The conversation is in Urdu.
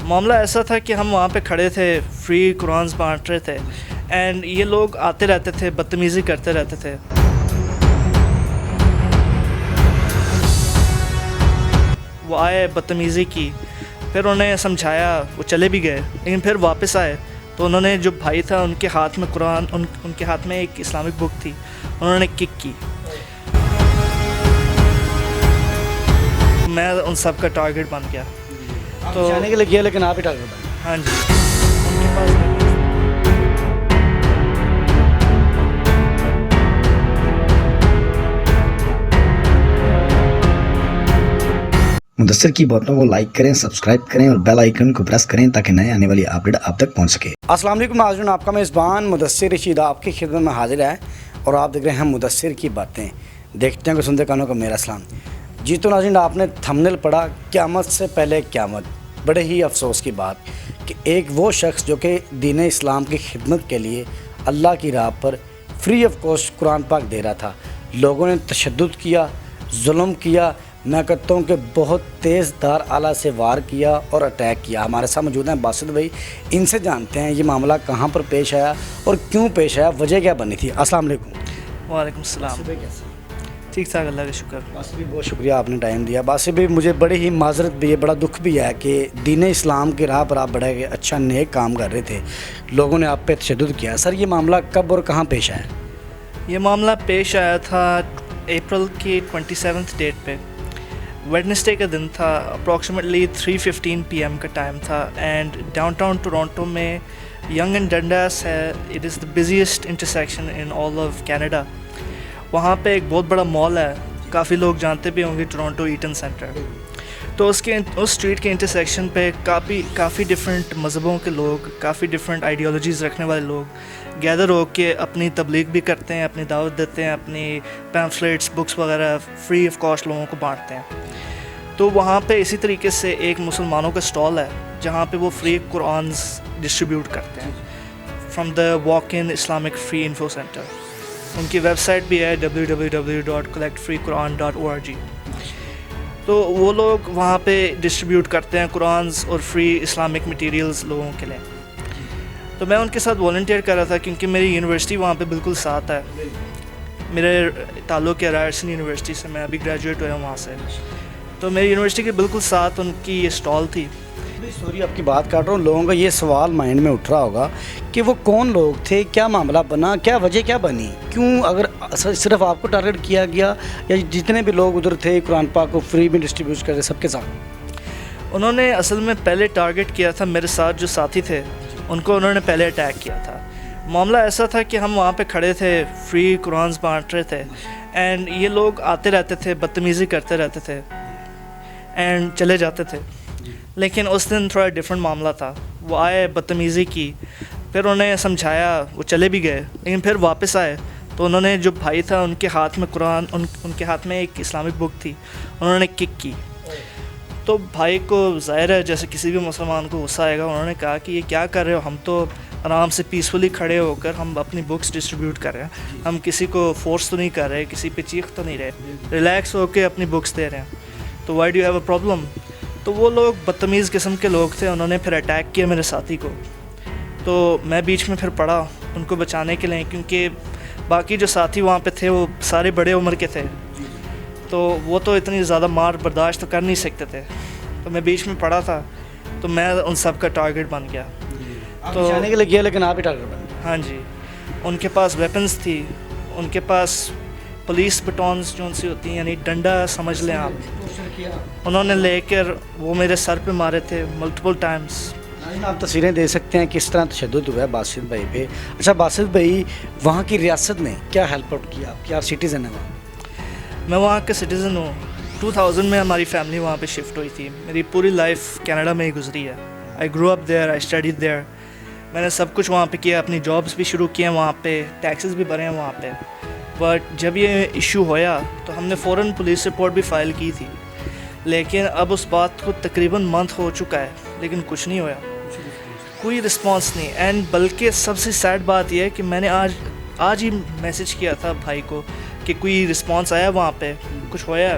معاملہ ایسا تھا کہ ہم وہاں پہ کھڑے تھے، فری قرآن بانٹ رہے تھے، اینڈ یہ لوگ آتے رہتے تھے، بدتمیزی کرتے رہتے تھے. وہ آئے، بدتمیزی کی، پھر انہیں سمجھایا، وہ چلے بھی گئے، لیکن پھر واپس آئے تو انہوں نے، جو بھائی تھا ان کے ہاتھ میں قرآن، ان کے ہاتھ میں ایک اسلامک بک تھی، انہوں نے کک کی. میں ان سب کا ٹارگٹ بن گیا. تو جانے کے لیے کیا، لیکن آپ ہی ٹارگٹ بنے. ہاں جی. ان کے پاس مدثر کی باتوں کو لائک کریں، سبسکرائب کریں اور بیل آئیکن کو پریس کریں تاکہ نئے آنے والی اپڈیٹ آپ تک پہنچ سکے. السلام علیکم ناظرین، آپ کا میزبان مدثر رشید آپ کی خدمت میں حاضر ہے اور آپ دیکھ رہے ہیں مدثر کی باتیں. دیکھتے ہیں کہ سنتے کانوں کا میرا سلام. جی تو ناظرین، آپ نے تھمبنیل پڑھا، قیامت سے پہلے قیامت. بڑے ہی افسوس کی بات کہ ایک وہ شخص جو کہ دین اسلام کی خدمت کے لیے اللہ کی راہ پر فری آف کاسٹ قرآن پاک دے رہا تھا، لوگوں نے تشدد کیا، ظلم کیا. میں کہتا ہوں کہ بہت تیز دھار آلہ سے وار کیا اور اٹیک کیا. ہمارے ساتھ موجود ہیں باسط بھائی، ان سے جانتے ہیں یہ معاملہ کہاں پر پیش آیا اور کیوں پیش آیا، وجہ کیا بنی تھی. السلام علیکم. وعلیکم السلام. ٹھیک ٹھاک، اللہ کا شکر. باسط بھائی بہت شکریہ، آپ نے ٹائم دیا. باسط بھائی مجھے بڑی ہی معذرت بھی ہے، بڑا دکھ بھی ہے کہ دین اسلام کی راہ پر آپ بڑے اچھا نیک کام کر رہے تھے، لوگوں نے آپ پہ تشدد کیا. سر یہ معاملہ کب اور کہاں پیش آیا؟ یہ معاملہ پیش آیا تھا اپریل کی 27 ڈیٹ پہ. ویڈنسڈے کا دن تھا، اپروکسیمیٹلی 3:15 PM کا ٹائم تھا. اینڈ ڈاؤن ٹاؤن ٹورانٹو میں ینگ اینڈ ڈنڈاس ہے، it is the busiest intersection in all of Canada. وہاں پہ ایک بہت بڑا مال ہے، کافی لوگ جانتے بھی ہوں گے، ٹورانٹو ایٹن سینٹر. تو اس اسٹریٹ کے انٹرسیکشن پہ کافی ڈفرینٹ مذہبوں کے لوگ، کافی ڈفرینٹ آئیڈیالوجیز رکھنے والے لوگ گیدر ہو کے اپنی تبلیغ بھی کرتے ہیں، اپنی دعوت دیتے ہیں، اپنی پیمفلیٹس، بکس وغیرہ فری آف کاسٹ لوگوں کو بانٹتے ہیں. تو وہاں پہ اسی طریقے سے ایک مسلمانوں کا اسٹال ہے جہاں پہ وہ فری قرآنز ڈسٹریبیوٹ کرتے ہیں from the walk in Islamic free info centre. ان کی ویب سائٹ بھی ہے www.collectfreequran.org. تو وہ لوگ وہاں پہ ڈسٹریبیوٹ کرتے ہیں قرآنز اور فری اسلامک مٹیریلز لوگوں کے لیے. تو میں ان کے ساتھ والنٹیئر کر رہا تھا کیونکہ میری یونیورسٹی وہاں پہ بالکل ساتھ ہے. میرے تعلق ہے رائرسن یونیورسٹی سے، میں ابھی گریجویٹ ہوا ہوں وہاں سے. تو میری یونیورسٹی کے بالکل ساتھ ان کی یہ اسٹال تھی. سوری آپ کی بات کاٹ رہا ہوں، لوگوں کا یہ سوال مائنڈ میں اٹھ رہا ہوگا کہ وہ کون لوگ تھے، کیا معاملہ بنا، کیا وجہ کیا بنی، کیوں اگر صرف آپ کو ٹارگٹ کیا گیا یا جتنے بھی لوگ ادھر تھے قرآن پاک کو فری میں ڈسٹریبیوٹ کر رہے سب کے ساتھ؟ انہوں نے اصل میں پہلے ٹارگٹ کیا تھا میرے ساتھ جو ساتھی تھے، ان کو انہوں نے پہلے اٹیک کیا تھا. معاملہ ایسا تھا کہ ہم وہاں پہ کھڑے تھے، فری قرآن بانٹ رہے تھے، اینڈ یہ لوگ آتے رہتے تھے، بدتمیزی کرتے رہتے تھے اینڈ چلے جاتے تھے. لیکن اس دن تھوڑا ڈفرینٹ معاملہ تھا. وہ آئے، بدتمیزی کی، پھر انہیں سمجھایا، وہ چلے بھی گئے، لیکن پھر واپس آئے تو انہوں نے، جو بھائی تھا ان کے ہاتھ میں قرآن، ان کے ہاتھ میں ایک اسلامک بک تھی، انہوں نے کک کی. تو بھائی کو ظاہر ہے جیسے کسی بھی مسلمان کو غصہ آئے گا. انہوں نے کہا کہ یہ کیا کر رہے ہو، ہم تو آرام سے پیسفلی کھڑے ہو کر ہم اپنی بکس ڈسٹریبیوٹ کر رہے ہیں، ہم کسی کو فورس تو نہیں کر رہے، کسی پہ چیخ تو نہیں رہے، ریلیکس ہو کے اپنی بکس دے رہے ہیں. تو why do you have a problem? تو وہ لوگ بدتمیز قسم کے لوگ تھے، انہوں نے پھر اٹیک کیا میرے ساتھی کو. تو میں بیچ میں پھر پڑا ان کو بچانے کے لیے، کیونکہ باقی جو ساتھی وہاں پہ تھے وہ سارے بڑے عمر کے تھے، تو وہ تو اتنی زیادہ مار برداشت تو کر نہیں سکتے تھے. تو میں بیچ میں پڑا تھا، تو میں ان سب کا ٹارگٹ بن گیا. تو جانے کے لیے کیا، لیکن آپ ہی ٹارگٹ بنے. ہاں جی. ان کے پاس ویپنز تھی، ان کے پاس پولیس بٹونز جو ان سے ہوتی ہیں، یعنی ڈنڈا سمجھ لیں آپ، انہوں نے لے کر وہ میرے سر پہ مارے تھے ملٹیپل ٹائمز. آپ تصویریں دے سکتے ہیں کس طرح تشدد ہوا ہے باسط بھائی پہ. اچھا باسط بھائی، وہاں کی ریاست نے کیا ہیلپ آؤٹ کیا، آپ کیا سٹیزن ہیں وہاں؟ میں وہاں کا سٹیزن ہوں. 2000 میں ہماری فیملی وہاں پہ شفٹ ہوئی تھی. میری پوری لائف کینیڈا میں ہی گزری ہے. I grew up there, I studied there. میں نے سب کچھ وہاں پہ کیا، اپنی جابس بھی شروع کیے ہیں وہاں پہ، ٹیکسز بھی بھرے ہیں وہاں پہ. بٹ جب یہ ایشو ہوا تو ہم نے فوراً پولیس رپورٹ بھی فائل کی تھی. لیکن اب اس بات کو تقریباً منتھ ہو چکا ہے، لیکن کچھ نہیں ہوا، کوئی رسپانس نہیں. اینڈ بلکہ سب سے سیڈ بات یہ ہے کہ میں نے آج ہی میسیج کیا تھا بھائی کو کہ کوئی رسپانس آیا وہاں پہ، کچھ ہوا ہے.